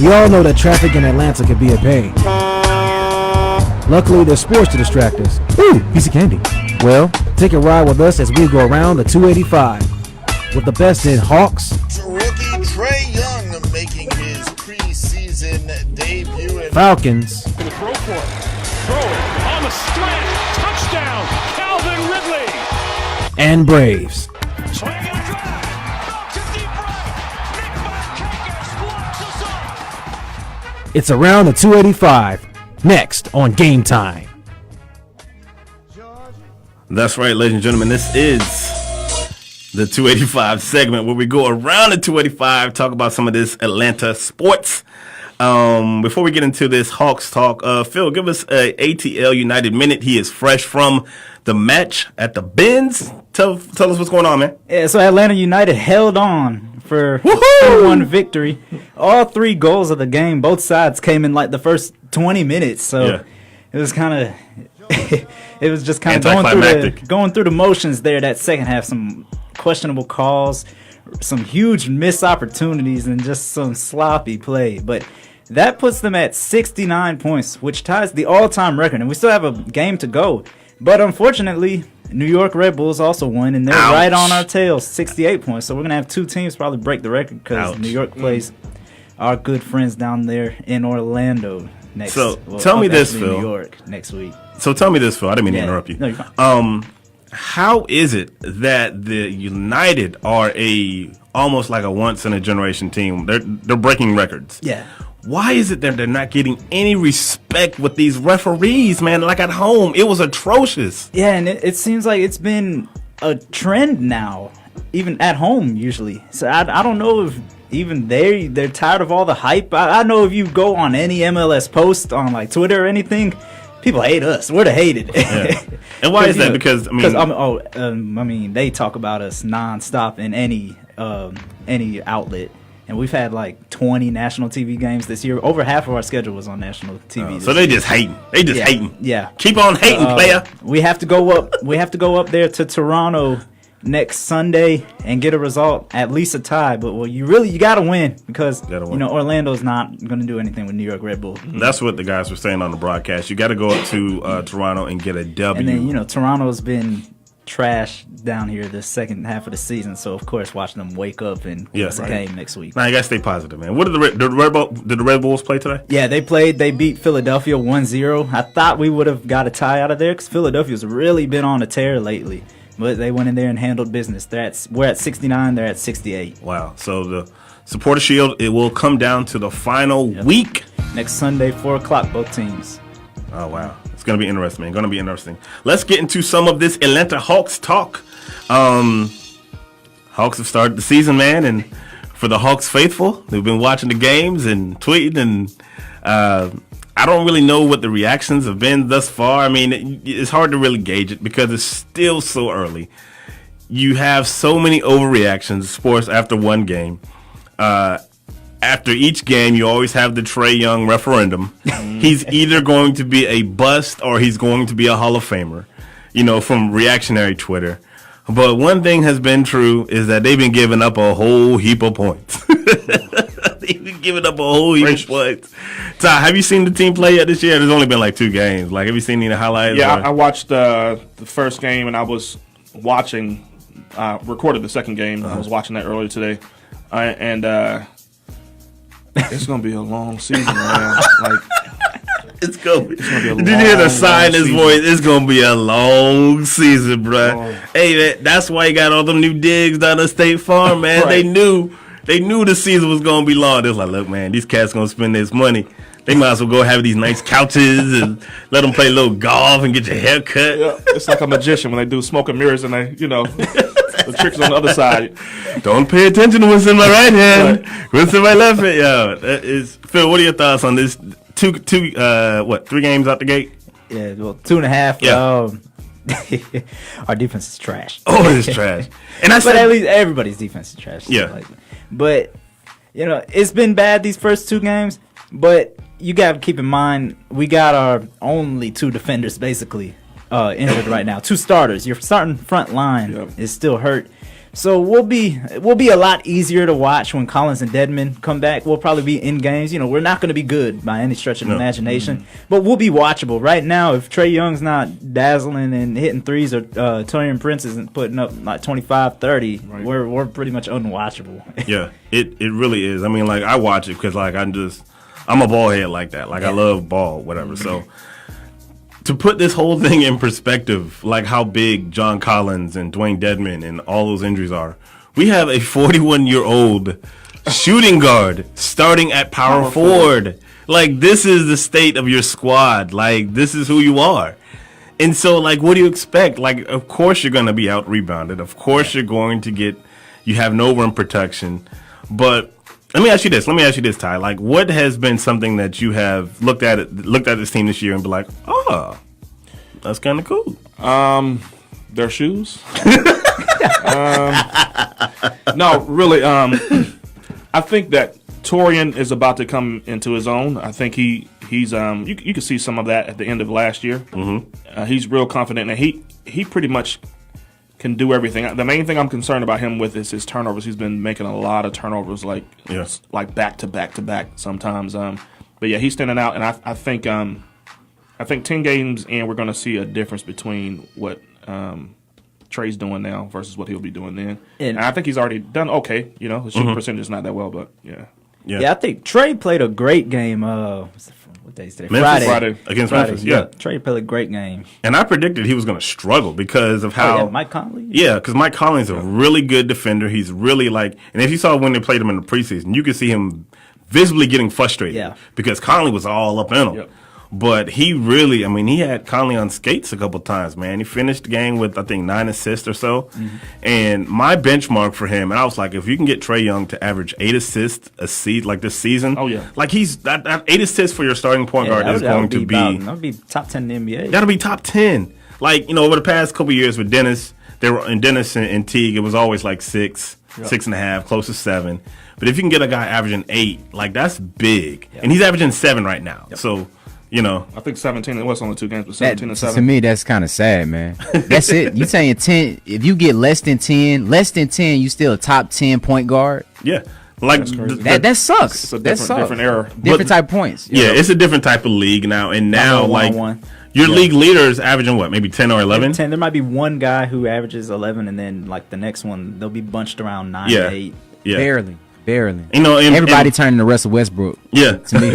We all know that traffic in Atlanta can be a pain. Luckily, there's sports to distract us. Ooh, piece of candy. Well, take a ride with us as we go around the 285 with the best in Hawks. Rookie Trey Young making his preseason debut. Falcons. Going to throw for it. Throw it on the slant. Touchdown, Calvin Ridley. And Braves. Swing and a drive. Out to deep right. Nick Markakis blocks us up. It's around the 285. Next on Game Time. That's right, ladies and gentlemen. This is the 285 segment where we go around the 285, talk about some of this Atlanta sports. Before we get into this Hawks talk, Phil, give us a ATL United minute. He is fresh from the match at the Benz. Tell us what's going on, man. Yeah, so Atlanta United held on for a 4-1 victory. All 3 goals of the game, both sides came in like the first 20 minutes. So it was kind of it was just kind of going through the motions there that second half. Some questionable calls, some huge missed opportunities, and just some sloppy play. But that puts them at 69 points, which ties the all-time record. And we still have a game to go. But unfortunately, New York Red Bulls also won, and they're right on our tails, 68 points. So we're going to have 2 teams probably break the record because New York plays our good friends down there in Orlando next. So tell me this, Phil. New York next week. So tell me this, Phil. I didn't mean to interrupt you. No, you're fine. How is it that the United are almost like a once-in-a-generation team? They're breaking records. Yeah. Why is it that they're not getting any respect with these referees, man? Like at home, it was atrocious. Yeah, and it seems like it's been a trend now, even at home usually. So I don't know if even they're tired of all the hype. I know if you go on any MLS post on like Twitter or anything, people hate us. We're the hated. Yeah. And why is that? Because they talk about us nonstop in any outlet. And we've had like 20 national TV games this year. Over half of our schedule was on national TV. So they just hating. They just hating. Yeah. Keep on hating, player. We have to go up. We have to go up there to Toronto next Sunday and get a result, at least a tie. But you got to win because Orlando's not going to do anything with New York Red Bull. That's what the guys were saying on the broadcast. You got to go up to Toronto and get a W. And then Toronto's been trash down here the second half of the season, so of course watching them wake up and give us a game next week. Now you gotta stay positive, man. What did the Red Bulls play today? Yeah, they beat Philadelphia 1-0. I thought we would have got a tie out of there because Philadelphia's really been on a tear lately, but they went in there and handled business. We're at 69, they're at 68. Wow. So the Supporter Shield, it will come down to the final week next Sunday, 4:00, both teams. Oh wow. It's going to be interesting, man. Going to be interesting. Let's get into some of this Atlanta Hawks talk. Hawks have started the season, man, and for the Hawks faithful, they've been watching the games and tweeting, and I don't really know what the reactions have been thus far. I mean, it's hard to really gauge it because it's still so early. You have so many overreactions, sports, after one game. After each game, you always have the Trey Young referendum. He's either going to be a bust or he's going to be a Hall of Famer, from reactionary Twitter. But one thing has been true is that they've been giving up a whole heap of points. They've been giving up a whole heap of points. Ty, have you seen the team play yet this year? There's only been like 2 games. Like, have you seen any highlights? Yeah, I watched the first game, and I was recorded the second game. I was watching that earlier today. It's gonna be a long season, man. It's gonna be a long. Did you hear the sign in his voice? It's gonna be a long season, bro. Oh. Hey, man, that's why you got all them new digs down at State Farm, man. Right. They knew the season was gonna be long. They was like, look, man, these cats gonna spend this money. They might as well go have these nice couches and let them play a little golf and get your hair cut. Yeah, it's like a magician when they do smoke and mirrors and they, the tricks on the other side. Don't pay attention to what's in my right hand. What's in my left hand? Yo, that is Phil. What are your thoughts on this? 3 games out the gate? Yeah, well, 2.5. Yeah. Our defense is trash. Oh, it is trash. But at least everybody's defense is trash. Yeah. But it's been bad these first 2 games. But you got to keep in mind we got our only 2 defenders basically injured right now. 2 starters. Your starting front line is still hurt. So we'll be a lot easier to watch when Collins and Dedmon come back. We'll probably be in games. You know, we're not going to be good by any stretch of the imagination, but we'll be watchable. Right now, if Trae Young's not dazzling and hitting threes, or Taurean Prince isn't putting up like 25, 30, we're pretty much unwatchable. Yeah, it really is. I mean, like, I watch it because like I'm a ball head like that. Like, I love ball, whatever. So to put this whole thing in perspective, like how big John Collins and Dwayne Dedmon and all those injuries are, we have a 41-year-old shooting guard starting at power forward. Like, this is the state of your squad. Like, this is who you are. And so, like, what do you expect? Like, of course you're going to be out-rebounded. Of course you're going to you have no rim protection. But let me ask you this, Ty. Like, what has been something that you have looked at this team this year and be like, oh, that's kind of cool? Their shoes. No, really. I think that Taurean is about to come into his own. I think he's you can see some of that at the end of last year. Mm-hmm. He's real confident, and he pretty much can do everything. The main thing I'm concerned about him with is his turnovers. He's been making a lot of turnovers, like back to back to back sometimes. But yeah, he's standing out, and I think 10 games in, we're going to see a difference between what Trae's doing now versus what he'll be doing then. And I think he's already done okay. You know, the shooting percentage is not that well, but yeah. Yeah, I think Trae played a great game. What day is today? Friday against Memphis. Yeah, Trae played a great game. And I predicted he was going to struggle because of how Mike Conley. Yeah, because Mike Conley's a really good defender. He's really and if you saw when they played him in the preseason, you could see him visibly getting frustrated. Yeah. Because Conley was all up in him. Yep. But he really, he had Conley on skates a couple times, man. He finished the game with, I think, 9 assists or so. Mm-hmm. And my benchmark for him, and I was like, if you can get Trae Young to average 8 assists like this season, like he's that 8 assists for your starting point guard is going to be that'll be top 10 in the NBA. That'll be top 10. Like, over the past couple years with Dennis, and Teague, it was always like 6, 6.5, close to 7. But if you can get a guy averaging 8, like, that's big. Yep. And he's averaging 7 right now. Yep. So, I think 17. It was only 2 games, but 17 and 7. To me, that's kind of sad, man. That's it. You saying 10? If you get less than 10, you still a top 10 point guard. Yeah, like that sucks. It's a different era, different type of points. Yeah, it's a different type of league now. And now, like, your league leader is averaging what, maybe 10 or 11? 10. There might be one guy who averages 11, and then like the next one, they'll be bunched around 9 to 8. Yeah, barely. Everybody turning to Russell Westbrook. Yeah, to me.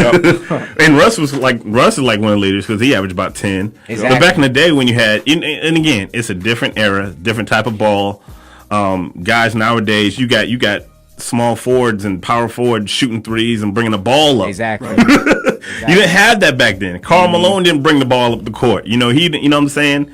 And Russ is like one of the leaders because he averaged about 10. Exactly. But back in the day when you had, and again, it's a different era, different type of ball. Guys nowadays, you got small forwards and power forwards shooting threes and bringing the ball up. Exactly. You didn't have that back then. Karl Malone didn't bring the ball up the court. You know what I'm saying?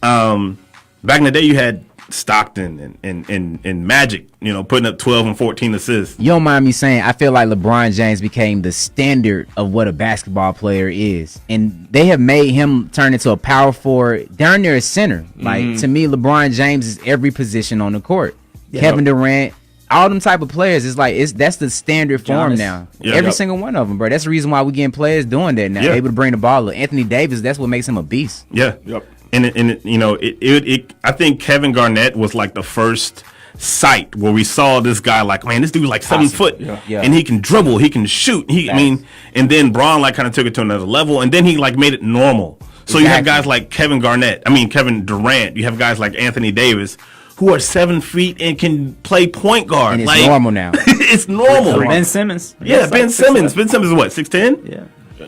Back in the day, you had Stockton and Magic, putting up 12 and 14 assists. You don't mind me saying, I feel like LeBron James became the standard of what a basketball player is. And they have made him turn into a power forward down there at center. Like, to me, LeBron James is every position on the court. Yeah. Kevin Durant, all them type of players, that's the standard form now. Yeah. Every single one of them, bro. That's the reason why we're getting players doing that now. Yeah. Able to bring the ball up. Anthony Davis, that's what makes him a beast. Yeah. Yep. And I think Kevin Garnett was like the first site where we saw this guy like, man, this dude's like 7 foot, and he can dribble, he can shoot. And then Braun like kind of took it to another level, and then he like made it normal. So you have guys like Kevin Durant. You have guys like Anthony Davis who are 7 feet and can play point guard. And it's normal now. It's normal. Ben Simmons. Yeah, Ben Simmons. Ben Simmons is what, 6'10"? Yeah.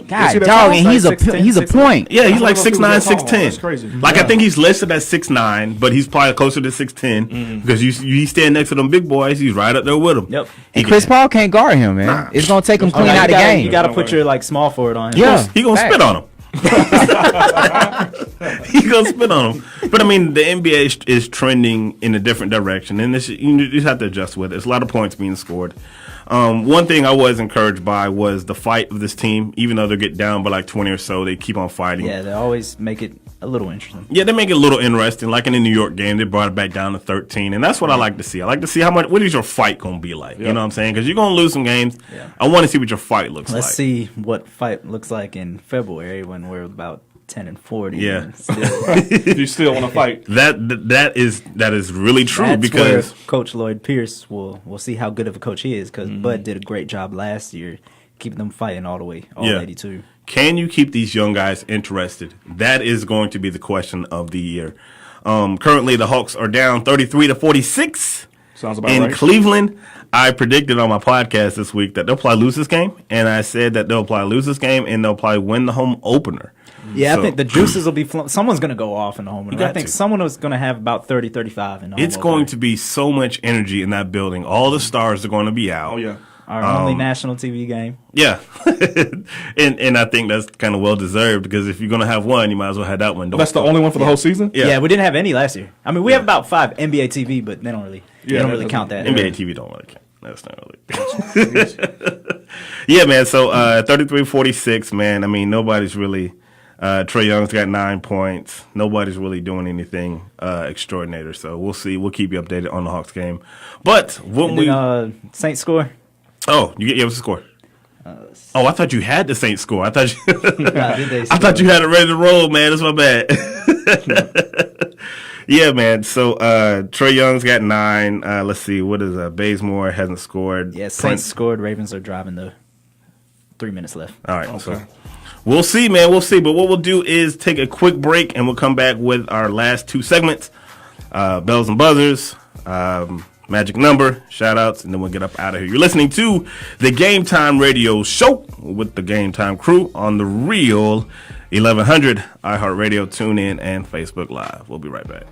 God, dog, and he's a point. Yeah, he's like 6'9", 6'10". That's crazy. Like, I think he's listed at 6'9", but he's probably closer to 6'10", because you stand next to them big boys, he's right up there with them. Yep. And Chris Paul can't guard him, man. Nah. It's gonna take him clean out the game. You got to put your like small forward on him. Yeah, he gonna spit on him. He gonna spit on him. But the NBA is trending in a different direction, and you just have to adjust with it. There's a lot of points being scored. One thing I was encouraged by was the fight of this team. Even though they get down by like 20 or so, they keep on fighting. Yeah, they always make it a little interesting. Yeah, they make it a little interesting. Like in the New York game, they brought it back down to 13, and that's what I like to see. I like to see what is your fight going to be like. Yep. You know what I'm saying? Because you're going to lose some games. Yeah. I want to see what your fight looks like. Let's see what fight looks like in February when we're about 10-40. Yeah. You still want to fight. That is really true. That's because where Coach Lloyd Pierce will see how good of a coach he is, because Bud did a great job last year keeping them fighting all 82. Can you keep these young guys interested? That is going to be the question of the year. Currently, the Hawks are down 33-46 Sounds about in right. Cleveland. I predicted on my podcast this week that they'll probably lose this game, and I said that they'll probably lose this game and they'll probably win the home opener. Yeah, So- I think the juices will be someone's going to go off in the home You opener. got I think to. someone was going to have about 30-35 in the home It's going to be so much energy in that building. All the stars are going to be out. Oh, yeah. our only national TV game. Yeah. and I think that's kind of well deserved, because if you're going to have one, you might as well have that one. That's the only one for the whole season? Yeah. We didn't have any last year. I mean, we have about 5 NBA TV, but they don't really count that. NBA TV don't really count. That's not really. Yeah, man. So 33-46, man. I mean, nobody's really. Trae Young's got 9 points. Nobody's really doing anything extraordinary. So we'll see. We'll keep you updated on the Hawks game. But when Saints score. what's the score? I thought you had the Saints score. I thought you. Did they I thought you had it ready to roll, man. That's my bad. Yeah, man. So Trae Young's got 9. Let's see. What is Bazemore hasn't scored. Yeah, Saints Prince scored. Ravens are driving though. 3 minutes left. All right. So we'll see, man. We'll see. But what we'll do is take a quick break, and we'll come back with our last 2 segments: bells and buzzers, magic number, shout outs, and then we'll get up out of here. You're listening to the Gametime Radio Show with the Gametime crew on the Real 1100 iHeartRadio, TuneIn, and Facebook Live. We'll be right back.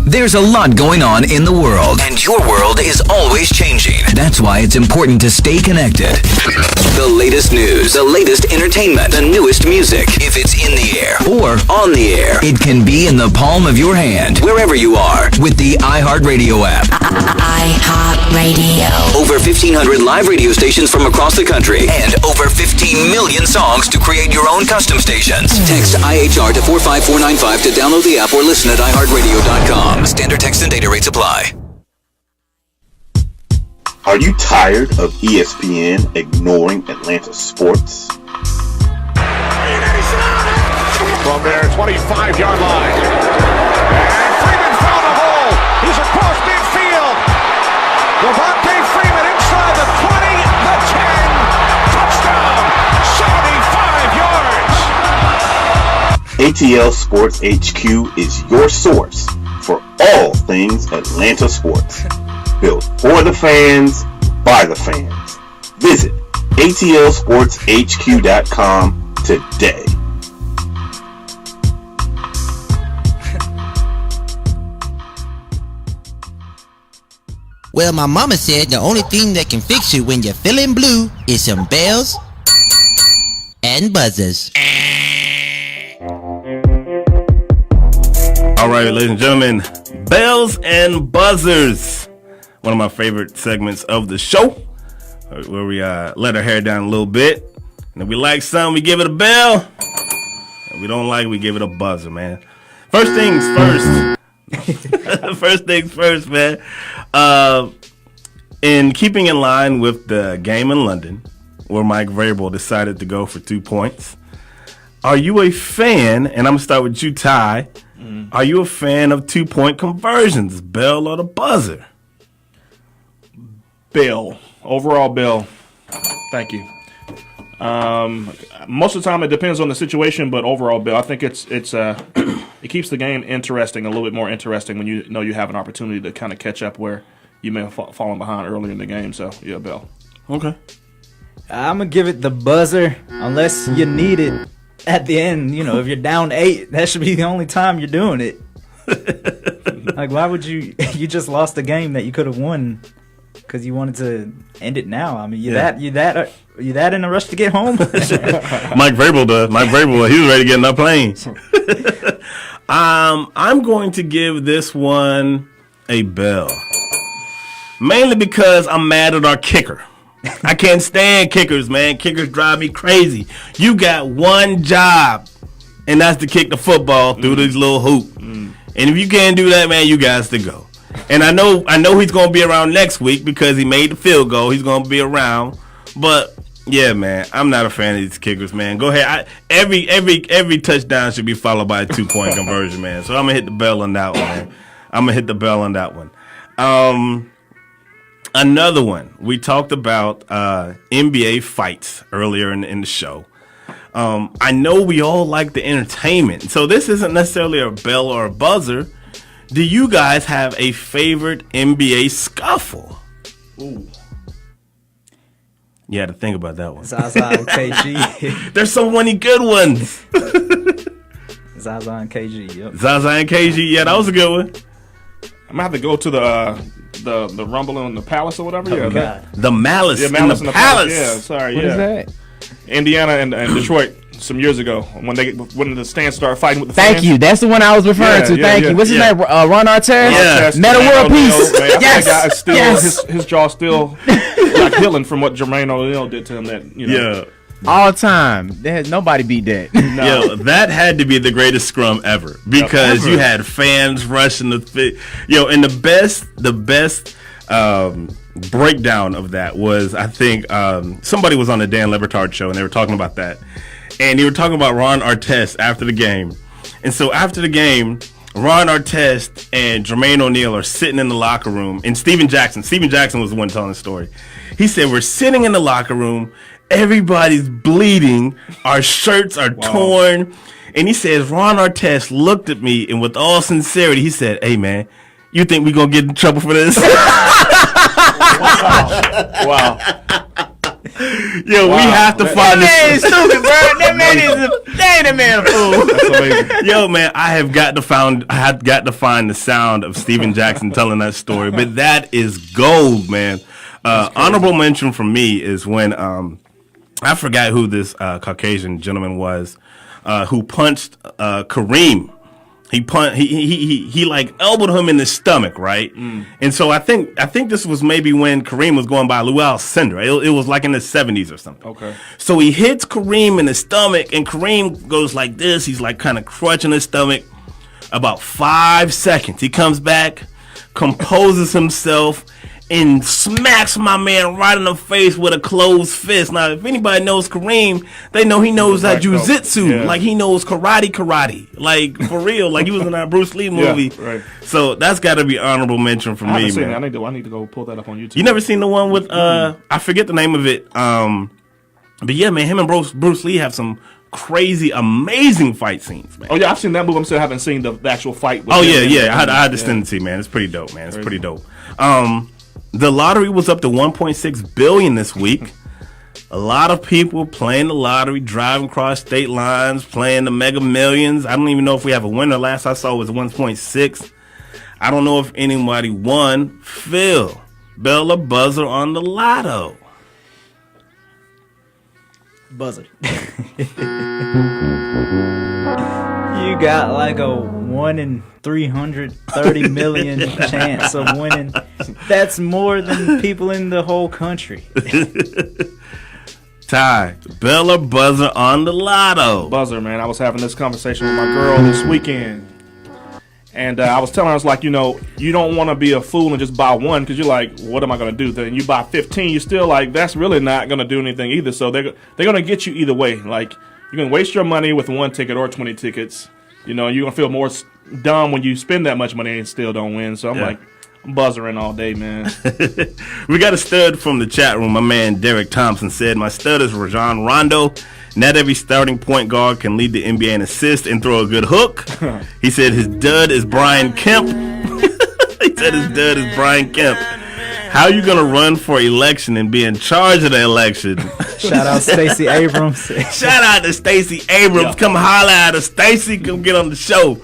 There's a lot going on in the world, and your world is always changing. That's why it's important to stay connected. The latest news, the latest entertainment, the newest music. If it's in the air or on the air, it can be in the palm of your hand, wherever you are, with the iHeartRadio app. iHeartRadio. Over 1,500 live radio stations from across the country, and over 15 million songs to create your own custom stations. Text IHR to 45495 to download the app or listen at iHeartRadio.com. Standard text and data rates apply. Are you tired of ESPN ignoring Atlanta sports? From their 25-yard line. And Freeman found a hole. He's across midfield. Devontae Freeman inside the 20, the 10. Touchdown. 75 yards. ATL Sports HQ is your source for all things Atlanta sports. Built for the fans, by the fans. Visit atlsportshq.com today. Well, my mama said the only thing that can fix you when you're feeling blue is some bells and buzzers. All right, ladies and gentlemen, bells and buzzers. One of my favorite segments of the show, where we let our hair down a little bit. And if we like something, we give it a bell. If we don't like it, we give it a buzzer, man. First things first. First things first, man. In keeping in line with the game in London, where Mike Vrabel decided to go for 2 points, are you a fan, and I'm going to start with you, Ty, are you a fan of 2-point conversions, bell or the buzzer? Bill. Overall, Bill. Thank you. Most of the time, it depends on the situation, but overall, Bill, I think it keeps the game interesting, a little bit more interesting when you know you have an opportunity to kind of catch up where you may have fallen behind earlier in the game. So, yeah, Bill. Okay. I'm going to give it the buzzer unless you need it at the end. You know, if you're down 8, that should be the only time you're doing it. Like, why would you just lost a game that you could have won because you wanted to end it now? I mean, you that in a rush to get home? Mike Vrabel does. Mike Vrabel, he was ready to get in that plane. I'm going to give this one a bell. Mainly because I'm mad at our kicker. I can't stand kickers, man. Kickers drive me crazy. You got one job. and that's to kick the football through this little hoop. And if you can't do that, man, you guys to go. And I know he's gonna be around next week because he made the field goal. He's gonna be around, but yeah, man, I'm not a fan of these kickers, man. Go ahead. Every touchdown should be followed by a 2-point conversion, man. So I'm gonna hit the bell on that one, man. Another one. We talked about NBA fights earlier in the show. I know we all like the entertainment, so this isn't necessarily a bell or a buzzer. Do you guys have a favorite NBA scuffle? Ooh. You had to think about that one. Zaza and KG. There's so many good ones. Zaza and KG. Yep. Zaza and KG. Yeah, that was a good one. I'm gonna have to go to the Rumble in the Palace or whatever. Oh, yeah, the Malice. Yeah, Malice in the Palace. Yeah, sorry. What is that? Indiana and Detroit some years ago when the stands started fighting with the Thank fans. you. That's the one I was referring to. Thank you. What's his name? Ron Artest? Yeah. Meta World Peace. Man, Yes. that guy is still, Yes. his jaw still like healing from what Jermaine O'Neal did to him. That Yeah. All time. There's nobody beat that. Yo, that had to be the greatest scrum ever because you had fans rushing the and the best breakdown of that was, I think somebody was on the Dan Lebertard show and they were talking about that, and they were talking about Ron Artest after the game. And so after the game, Ron Artest and Jermaine O'Neal are sitting in the locker room, and Steven Jackson was the one telling the story. He said, we're sitting in the locker room, everybody's bleeding, our shirts are torn, and he says, Ron Artest looked at me, and with all sincerity, he said, hey man, you think we gonna get in trouble for this? Wow. Yo, we have to find this. That man is stupid, bro. That man a fool. That's amazing. Yo, man, I have got to find the sound of Steven Jackson telling that story, but that is gold, man. Honorable mention from me is when I forgot who this Caucasian gentleman was who punched Kareem. He like elbowed him in the stomach, right? And so I think this was maybe when Kareem was going by Lou Alcindor. It was like in the 70s or something. Okay. So he hits Kareem in the stomach, and Kareem goes like this. He's like kind of crunching his stomach. About 5 seconds, he comes back, composes himself, and smacks my man right in the face with a closed fist. Now, if anybody knows Kareem, they know he knows that jujitsu. Yeah. Like, he knows karate. Like, for real. Like, he was in that Bruce Lee movie. Yeah, right. So, that's got to be honorable mention for I haven't me, seen man. it. I need to go pull that up on YouTube. You never seen the one with, I forget the name of it. But yeah, man, him and Bruce Lee have some crazy, amazing fight scenes, man. Oh, yeah, I've seen that movie. I'm still haven't seen the actual fight. With Oh, him. yeah. I had to send it to you, man. It's pretty dope, man. It's pretty dope. The lottery was up to $1.6 billion this week. A lot of people playing the lottery, driving across state lines, playing the Mega Millions. I don't even know if we have a winner. Last I saw was 1.6. I don't know if anybody won. Phil, bell or buzzer on the lotto? Buzzer. You got like a 1 in 330 million chance of winning. That's more than people in the whole country. Ty, bell or buzzer on the lotto? Buzzer, man. I was having this conversation with my girl this weekend. And I was telling her, I was like, you don't want to be a fool and just buy one because you're like, what am I going to do? Then you buy 15, you're still like, that's really not going to do anything either. So they're going to get you either way. Like, you're going to waste your money with one ticket or 20 tickets. You're going to feel more dumb when you spend that much money and still don't win. So I'm like, I'm buzzering all day, man. We got a stud from the chat room. My man Derek Thompson said, my stud is Rajon Rondo. Not every starting point guard can lead the NBA in assist and throw a good hook. He said his dud is Brian Kemp. How you going to run for election and be in charge of the election? Shout out Stacey Abrams. Shout out to Stacey Abrams. Come holler at us. Stacey, come get on the show.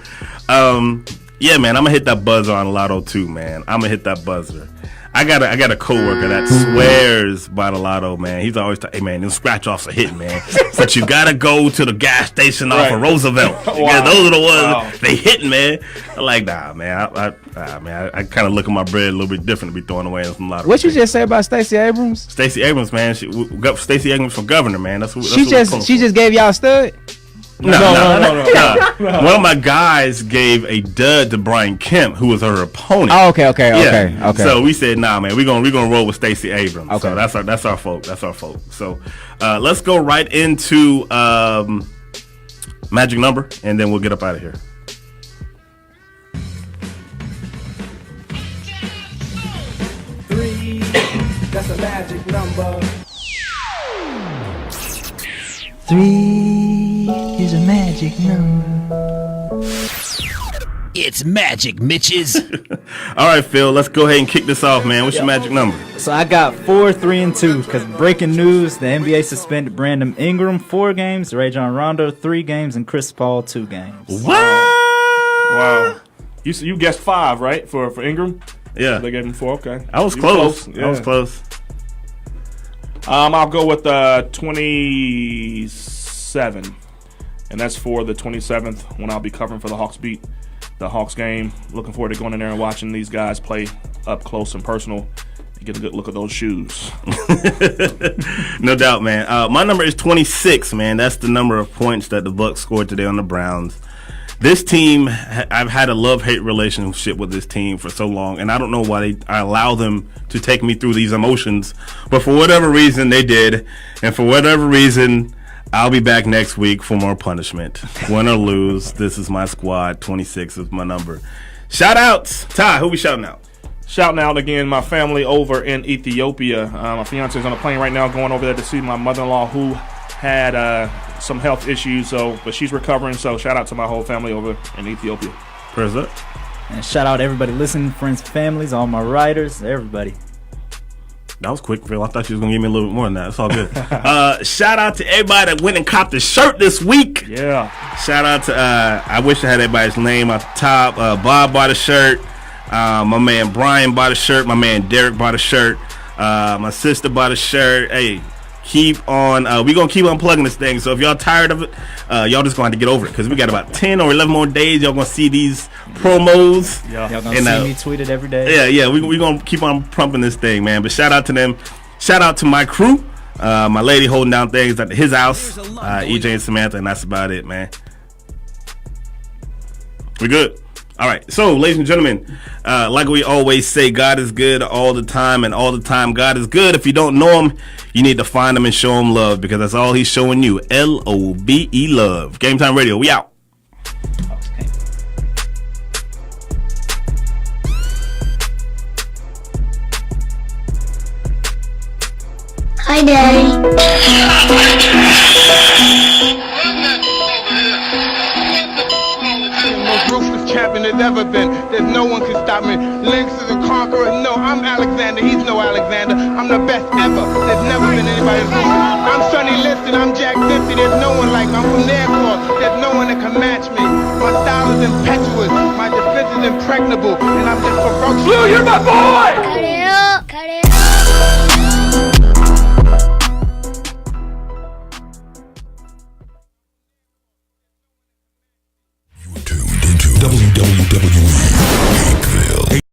Yeah, man, I'm going to hit that buzzer on Lotto too, man. I'm going to hit that buzzer. I got a coworker that swears by the Lotto, man. He's always hey man, them scratch offs are hitting, man. But you gotta go to the gas station off of Roosevelt. Because those are the ones they hitting, man. I'm like, nah, man. I kind of look at my bread a little bit different to be throwing away in some Lotto. What you just say about Stacey Abrams? Stacey Abrams, man. Stacey Abrams for governor, man. That's she just gave y'all a stud. No. One of my guys gave a dud to Brian Kemp, who was her opponent. Oh, okay. So we said, nah, man, we're gonna roll with Stacey Abrams. Okay. So that's our folk. So let's go right into magic number, and then we'll get up out of here. That's a magic number. 3 is a magic number. It's magic, Mitches. All right, Phil, let's go ahead and kick this off, man. What's your magic number? So I got 4, 3, and 2. Because breaking news, the NBA suspended Brandon Ingram 4 games, Rajon Rondo 3 games, and Chris Paul 2 games. What? Wow. You guessed 5, right, for Ingram? Yeah. They gave him 4, okay. I was close. I was close. I'll go with 27. And that's for the 27th when I'll be covering for the Hawks beat. The Hawks game. Looking forward to going in there and watching these guys play up close and personal. You get a good look at those shoes. No doubt, man. My number is 26, man. That's the number of points that the Bucks scored today on the Browns. This team, I've had a love-hate relationship with this team for so long, and I don't know why I allow them to take me through these emotions. But for whatever reason, they did. And for whatever reason, I'll be back next week for more punishment. Win or lose, this is my squad. 26 is my number. Shout-outs. Ty, who we shouting out? Shouting out again, my family over in Ethiopia. My fiance is on a plane right now going over there to see my mother-in-law who had some health issues, but she's recovering. So shout out to my whole family over in Ethiopia. Press up. And shout out everybody listening, friends, families, all my writers, everybody. That was quick, Phil. I thought you was going to give me a little bit more than that. It's all good. Shout out to everybody that went and copped the shirt this week. Yeah. Shout out to, I wish I had everybody's name at the top. Bob bought a shirt. My man Brian bought a shirt. My man Derek bought a shirt. My sister bought a shirt. Hey, keep on. We're going to keep on plugging this thing. So if y'all tired of it, y'all just going to have to get over it. Because we got about 10 or 11 more days. Y'all going to see these promos. Yeah. Y'all going to see me tweet it every day. Yeah. We're going to keep on pumping this thing, man. But shout out to them. Shout out to my crew. My lady holding down things at his house. EJ and Samantha. And that's about it, man. We good. All right, so ladies and gentlemen, like we always say, God is good all the time, and all the time God is good. If you don't know him, you need to find him and show him love, because that's all he's showing you. L-O-V-E, love. Game Time Radio, we out. Hi, Daddy. Most ruthless champion there's ever been. There's no one can stop me. Lynx is a conqueror. No, I'm Alexander. He's no Alexander. I'm the best ever. There's never been anybody as ruthless. I'm Sonny Liston. I'm Jack Dempsey. There's no one like me. I'm from Nairclaw. There's no one that can match me. My style is impetuous. My defense is impregnable. And I'm just ferocious. Blue, you're my boy!